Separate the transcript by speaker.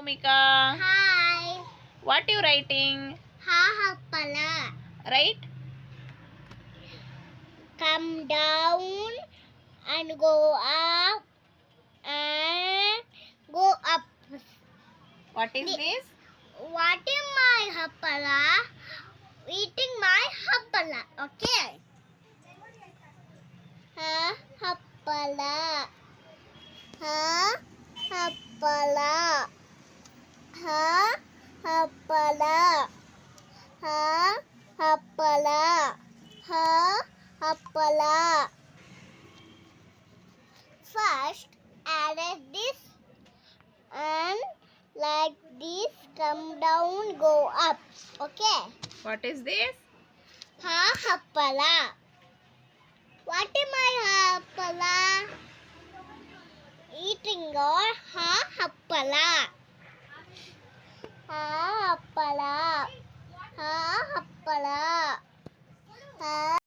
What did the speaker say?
Speaker 1: Bhumika.
Speaker 2: Hi.
Speaker 1: What you writing?
Speaker 2: Ha Happala.
Speaker 1: Right?
Speaker 2: Come down and go up and go up.
Speaker 1: What is
Speaker 2: The-
Speaker 1: this?
Speaker 2: What is my Happala? Eating my Happala. Okay. Ha Happala. Ha Happala. Ha Happala. Ha Happala. Ha Happala. First, add this and like this, come down, go up. Okay.
Speaker 1: What is this?
Speaker 2: Ha Happala. What am I Happala? Eating or Ha Happala. Ha Happala. Ha Happala. Ha